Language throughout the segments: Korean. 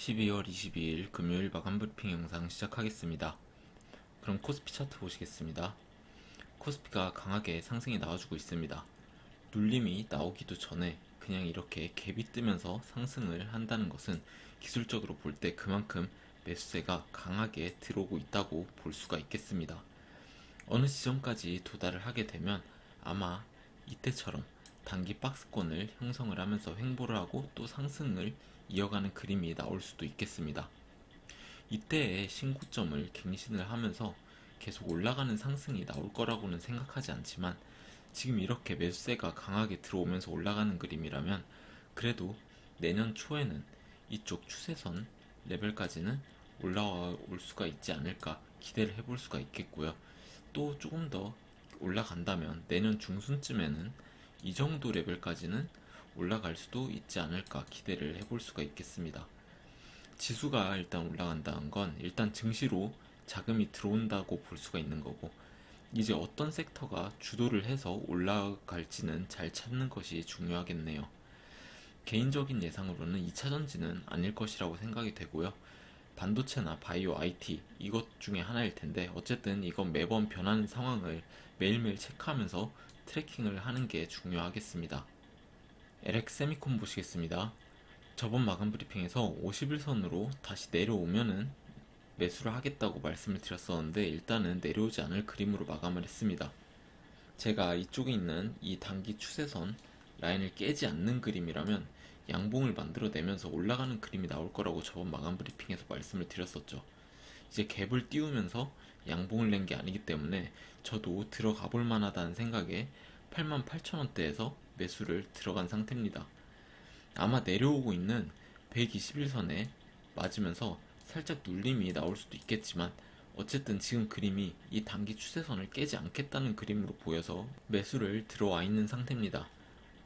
12월 22일 금요일 마감 브리핑 영상 시작하겠습니다. 그럼 코스피 차트 보시겠습니다. 코스피가 강하게 상승이 나와주고 있습니다. 눌림이 나오기도 전에 그냥 이렇게 갭이 뜨면서 상승을 한다는 것은 기술적으로 볼 때 그만큼 매수세가 강하게 들어오고 있다고 볼 수가 있겠습니다. 어느 지점까지 도달을 하게 되면 아마 이때처럼 단기 박스권을 형성을 하면서 횡보를 하고 또 상승을 이어가는 그림이 나올 수도 있겠습니다. 이때의 신고점을 갱신을 하면서 계속 올라가는 상승이 나올 거라고는 생각하지 않지만 지금 이렇게 매수세가 강하게 들어오면서 올라가는 그림이라면 그래도 내년 초에는 이쪽 추세선 레벨까지는 올라올 수가 있지 않을까 기대를 해볼 수가 있겠고요. 또 조금 더 올라간다면 내년 중순쯤에는 이 정도 레벨까지는 올라갈 수도 있지 않을까 기대를 해볼 수가 있겠습니다. 지수가 일단 올라간다는 건 일단 증시로 자금이 들어온다고 볼 수가 있는 거고, 이제 어떤 섹터가 주도를 해서 올라갈지는 잘 찾는 것이 중요하겠네요. 개인적인 예상으로는 2차 전지는 아닐 것이라고 생각이 되고요. 반도체나 바이오 IT 이것 중에 하나일 텐데 어쨌든 이건 매번 변하는 상황을 매일매일 체크하면서 트래킹을 하는 게 중요하겠습니다. LX 세미콘 보시겠습니다. 저번 마감 브리핑에서 51선으로 다시 내려오면은 매수를 하겠다고 말씀을 드렸었는데 일단은 내려오지 않을 그림으로 마감을 했습니다. 제가 이쪽에 있는 이 단기 추세선 라인을 깨지 않는 그림이라면 양봉을 만들어내면서 올라가는 그림이 나올 거라고 저번 마감 브리핑에서 말씀을 드렸었죠. 이제 갭을 띄우면서 양봉을 낸 게 아니기 때문에 저도 들어가 볼 만하다는 생각에 88,000원대에서 매수를 들어간 상태입니다. 아마 내려오고 있는 121선에 맞으면서 살짝 눌림이 나올 수도 있겠지만 어쨌든 지금 그림이 이 단기 추세선을 깨지 않겠다는 그림으로 보여서 매수를 들어와 있는 상태입니다.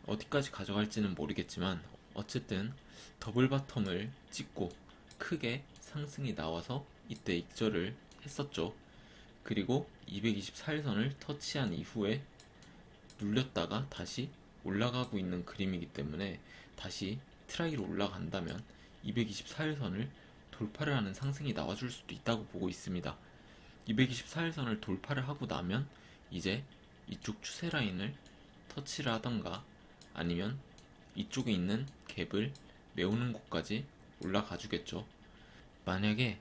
어디까지 가져갈지는 모르겠지만 어쨌든 더블 바텀을 찍고 크게 상승이 나와서 이때 익절을 했었죠. 그리고 224일선을 터치한 이후에 눌렸다가 다시 올라가고 있는 그림이기 때문에 다시 트라이로 올라간다면 224일선을 돌파를 하는 상승이 나와줄 수도 있다고 보고 있습니다. 224일선을 돌파를 하고 나면 이제 이쪽 추세 라인을 터치를 하던가 아니면 이쪽에 있는 갭을 메우는 곳까지 올라가 주겠죠. 만약에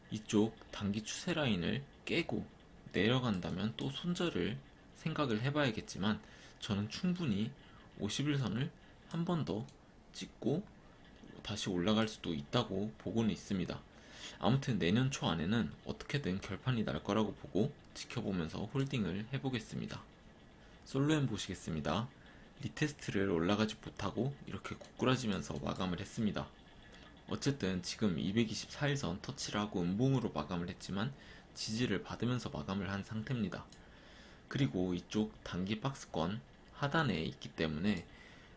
이쪽 단기 추세 라인을 깨고 내려간다면 또 손절을 생각을 해봐야겠지만 저는 충분히 50일선을 한 번 더 찍고 다시 올라갈 수도 있다고 보고는 있습니다. 아무튼 내년 초 안에는 어떻게든 결판이 날 거라고 보고 지켜보면서 홀딩을 해보겠습니다. 솔로엠 보시겠습니다. 리테스트를 올라가지 못하고 이렇게 고꾸라지면서 마감을 했습니다. 어쨌든 지금 224일선 터치를 하고 음봉으로 마감을 했지만 지지를 받으면서 마감을 한 상태입니다. 그리고 이쪽 단기 박스권 하단에 있기 때문에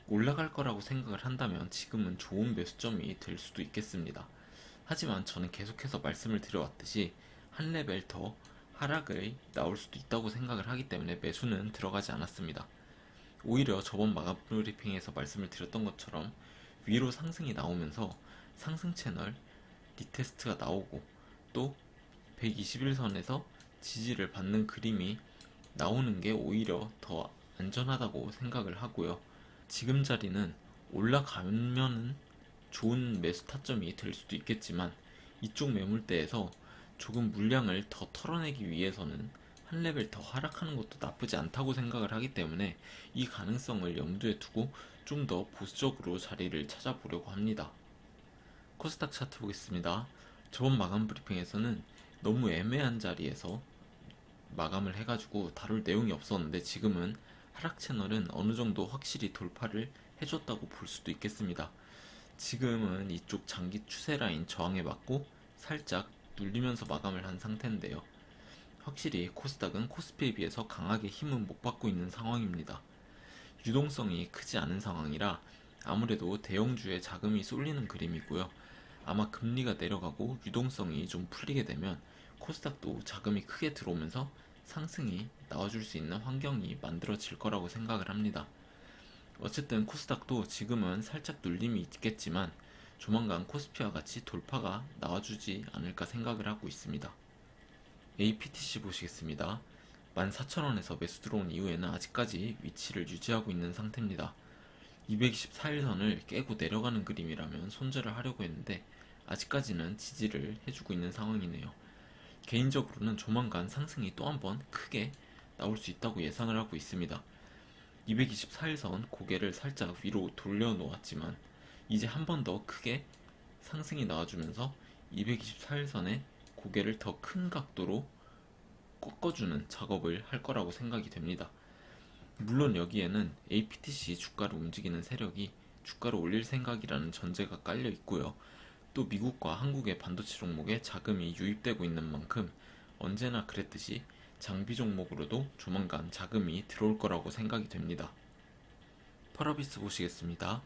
올라갈 거라고 생각을 한다면 지금은 좋은 매수점이 될 수도 있겠습니다. 하지만 저는 계속해서 말씀을 드려왔듯이 한 레벨 더 하락을 나올 수도 있다고 생각을 하기 때문에 매수는 들어가지 않았습니다. 오히려 저번 마감 브리핑에서 말씀을 드렸던 것처럼 위로 상승이 나오면서 상승 채널 리테스트가 나오고 또 121선에서 지지를 받는 그림이 나오는 게 오히려 더 안전하다고 생각을 하고요. 지금 자리는 올라가면은 좋은 매수 타점이 될 수도 있겠지만 이쪽 매물대에서 조금 물량을 더 털어내기 위해서는 한 레벨 더 하락하는 것도 나쁘지 않다고 생각을 하기 때문에 이 가능성을 염두에 두고 좀 더 보수적으로 자리를 찾아보려고 합니다. 코스닥 차트 보겠습니다. 저번 마감 브리핑에서는 너무 애매한 자리에서 마감을 해가지고 다룰 내용이 없었는데 지금은 하락 채널은 어느 정도 확실히 돌파를 해줬다고 볼 수도 있겠습니다. 지금은 이쪽 장기 추세 라인 저항에 맞고 살짝 눌리면서 마감을 한 상태인데요. 확실히 코스닥은 코스피에 비해서 강하게 힘은 못 받고 있는 상황입니다. 유동성이 크지 않은 상황이라 아무래도 대형주에 자금이 쏠리는 그림이고요. 아마 금리가 내려가고 유동성이 좀 풀리게 되면 코스닥도 자금이 크게 들어오면서 상승이 나와줄 수 있는 환경이 만들어질 거라고 생각을 합니다. 어쨌든 코스닥도 지금은 살짝 눌림이 있겠지만 조만간 코스피와 같이 돌파가 나와주지 않을까 생각을 하고 있습니다. APTC 보시겠습니다. 14,000원에서 매수 들어온 이후에는 아직까지 위치를 유지하고 있는 상태입니다. 224일선을 깨고 내려가는 그림이라면 손절을 하려고 했는데 아직까지는 지지를 해주고 있는 상황이네요. 개인적으로는 조만간 상승이 또 한번 크게 나올 수 있다고 예상을 하고 있습니다. 224일선 고개를 살짝 위로 돌려놓았지만 이제 한 번 더 크게 상승이 나와주면서 224일선의 고개를 더 큰 각도로 꺾어주는 작업을 할 거라고 생각이 됩니다. 물론 여기에는 APTC 주가를 움직이는 세력이 주가를 올릴 생각이라는 전제가 깔려 있고요. 또 미국과 한국의 반도체 종목에 자금이 유입되고 있는 만큼 언제나 그랬듯이 장비 종목으로도 조만간 자금이 들어올 거라고 생각이 됩니다. 펄어비스 보시겠습니다.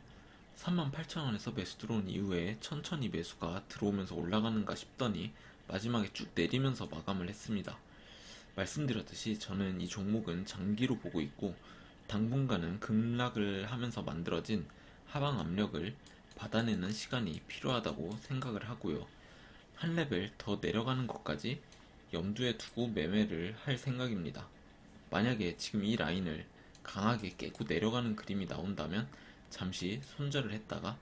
38,000원에서 매수 들어온 이후에 천천히 매수가 들어오면서 올라가는가 싶더니 마지막에 쭉 내리면서 마감을 했습니다. 말씀드렸듯이 저는 이 종목은 장기로 보고 있고 당분간은 급락을 하면서 만들어진 하방 압력을 받아내는 시간이 필요하다고 생각을 하고요. 한 레벨 더 내려가는 것까지 염두에 두고 매매를 할 생각입니다. 만약에 지금 이 라인을 강하게 깨고 내려가는 그림이 나온다면 잠시 손절을 했다가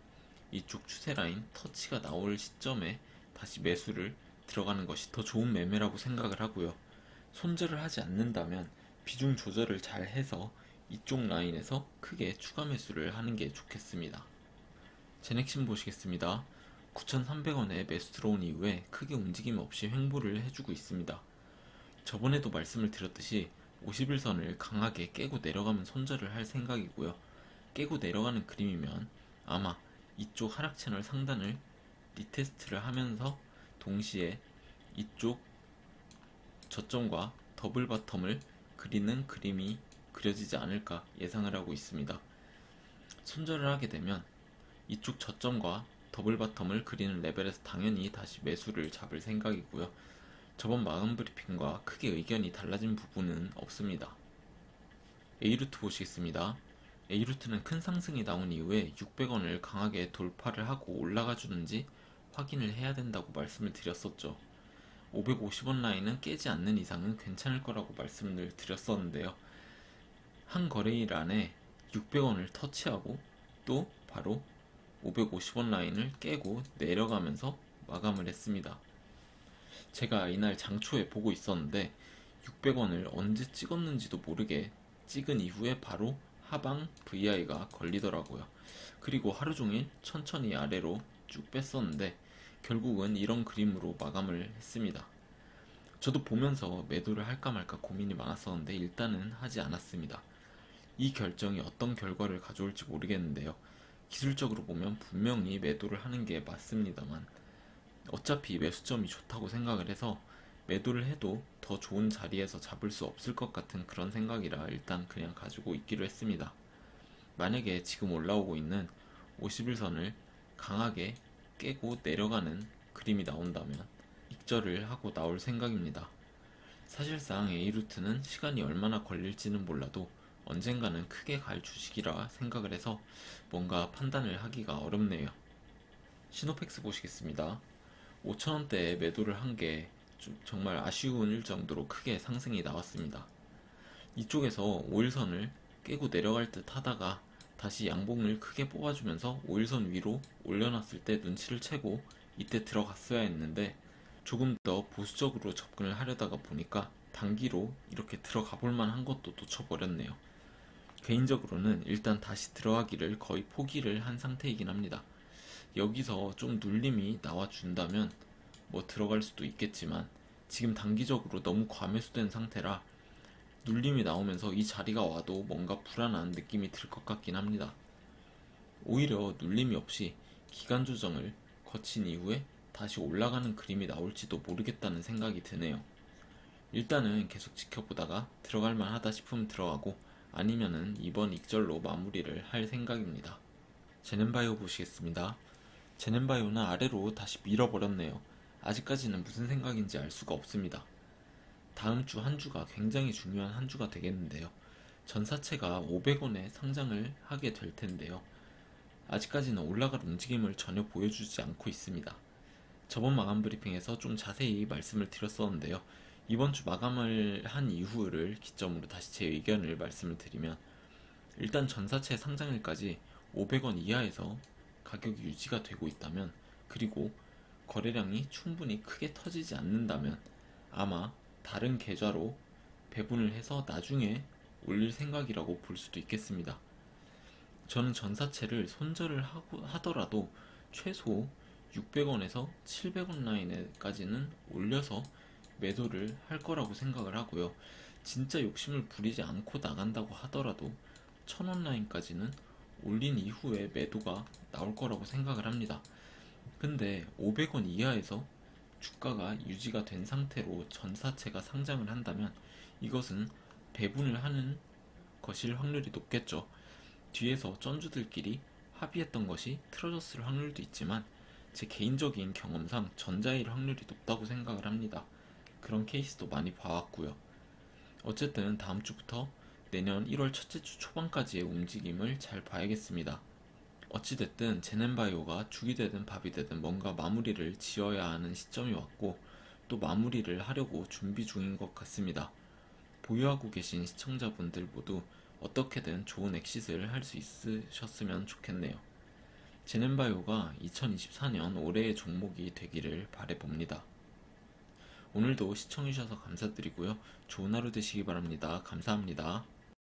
이쪽 추세 라인 터치가 나올 시점에 다시 매수를 들어가는 것이 더 좋은 매매라고 생각을 하고요. 손절을 하지 않는다면 비중 조절을 잘 해서 이쪽 라인에서 크게 추가 매수를 하는 게 좋겠습니다. 제넥신 보시겠습니다. 9,300원에 매수 들어온 이후에 크게 움직임 없이 횡보를 해주고 있습니다. 저번에도 말씀을 드렸듯이 50일선을 강하게 깨고 내려가면 손절을 할 생각이고요. 깨고 내려가는 그림이면 아마 이쪽 하락 채널 상단을 리테스트를 하면서 동시에 이쪽 저점과 더블 바텀을 그리는 그림이 그려지지 않을까 예상을 하고 있습니다. 손절을 하게 되면 이쪽 저점과 더블 바텀을 그리는 레벨에서 당연히 다시 매수를 잡을 생각이고요. 저번 마감 브리핑과 크게 의견이 달라진 부분은 없습니다. A루트 보시겠습니다. A루트는 큰 상승이 나온 이후에 600원을 강하게 돌파를 하고 올라가 주는지 확인을 해야 된다고 말씀을 드렸었죠. 550원 라인은 깨지 않는 이상은 괜찮을 거라고 말씀을 드렸었는데요. 한 거래일 안에 600원을 터치하고 또 바로 550원 라인을 깨고 내려가면서 마감을 했습니다. 제가 이날 장초에 보고 있었는데 600원을 언제 찍었는지도 모르게 찍은 이후에 바로 하방 VI가 걸리더라고요. 그리고 하루 종일 천천히 아래로 쭉 뺐었는데 결국은 이런 그림으로 마감을 했습니다. 저도 보면서 매도를 할까 말까 고민이 많았었는데 일단은 하지 않았습니다. 이 결정이 어떤 결과를 가져올지 모르겠는데요. 기술적으로 보면 분명히 매도를 하는 게 맞습니다만 어차피 매수점이 좋다고 생각을 해서 매도를 해도 더 좋은 자리에서 잡을 수 없을 것 같은 그런 생각이라 일단 그냥 가지고 있기로 했습니다. 만약에 지금 올라오고 있는 50일선을 강하게 깨고 내려가는 그림이 나온다면 익절을 하고 나올 생각입니다. 사실상 A루트는 시간이 얼마나 걸릴지는 몰라도 언젠가는 크게 갈 주식이라 생각을 해서 뭔가 판단을 하기가 어렵네요. 시노펙스 보시겠습니다. 5,000원대에 매도를 한 게 정말 아쉬운 정도로 크게 상승이 나왔습니다. 이쪽에서 5일선을 깨고 내려갈 듯 하다가 다시 양봉을 크게 뽑아주면서 5일선 위로 올려놨을 때 눈치를 채고 이때 들어갔어야 했는데 조금 더 보수적으로 접근을 하려다가 보니까 단기로 이렇게 들어가 볼만 한 것도 놓쳐버렸네요. 개인적으로는 일단 다시 들어가기를 거의 포기를 한 상태이긴 합니다. 여기서 좀 눌림이 나와준다면 뭐 들어갈 수도 있겠지만 지금 단기적으로 너무 과매수된 상태라 눌림이 나오면서 이 자리가 와도 뭔가 불안한 느낌이 들 것 같긴 합니다. 오히려 눌림이 없이 기간 조정을 거친 이후에 다시 올라가는 그림이 나올지도 모르겠다는 생각이 드네요. 일단은 계속 지켜보다가 들어갈만 하다 싶으면 들어가고 아니면은 이번 익절로 마무리를 할 생각입니다. 제넨바이오 보시겠습니다. 제넨바이오는 아래로 다시 밀어버렸네요. 아직까지는 무슨 생각인지 알 수가 없습니다. 다음 주 한 주가 굉장히 중요한 한 주가 되겠는데요. 전사체가 500원에 상장을 하게 될 텐데요. 아직까지는 올라갈 움직임을 전혀 보여주지 않고 있습니다. 저번 마감 브리핑에서 좀 자세히 말씀을 드렸었는데요. 이번 주 마감을 한 이후를 기점으로 다시 제 의견을 말씀을 드리면, 일단 전사채 상장일까지 500원 이하에서 가격이 유지가 되고 있다면, 그리고 거래량이 충분히 크게 터지지 않는다면 아마 다른 계좌로 배분을 해서 나중에 올릴 생각이라고 볼 수도 있겠습니다. 저는 전사채를 손절을 하더라도 최소 600원에서 700원 라인까지는 올려서 매도를 할 거라고 생각을 하고요. 진짜 욕심을 부리지 않고 나간다고 하더라도 1000원 라인까지는 올린 이후에 매도가 나올 거라고 생각을 합니다. 근데 500원 이하에서 주가가 유지가 된 상태로 전사채가 상장을 한다면 이것은 배분을 하는 것일 확률이 높겠죠. 뒤에서 쩐주들끼리 합의했던 것이 틀어졌을 확률도 있지만 제 개인적인 경험상 전자일 확률이 높다고 생각을 합니다. 그런 케이스도 많이 봐왔고요. 어쨌든 다음 주부터 내년 1월 첫째 주 초반까지의 움직임을 잘 봐야겠습니다. 어찌됐든 제넨바이오가 죽이 되든 밥이 되든 뭔가 마무리를 지어야 하는 시점이 왔고, 또 마무리를 하려고 준비 중인 것 같습니다. 보유하고 계신 시청자분들 모두 어떻게든 좋은 엑시스를 할 수 있으셨으면 좋겠네요. 제넨바이오가 2024년 올해의 종목이 되기를 바라봅니다. 오늘도 시청해주셔서 감사드리고요. 좋은 하루 되시기 바랍니다. 감사합니다.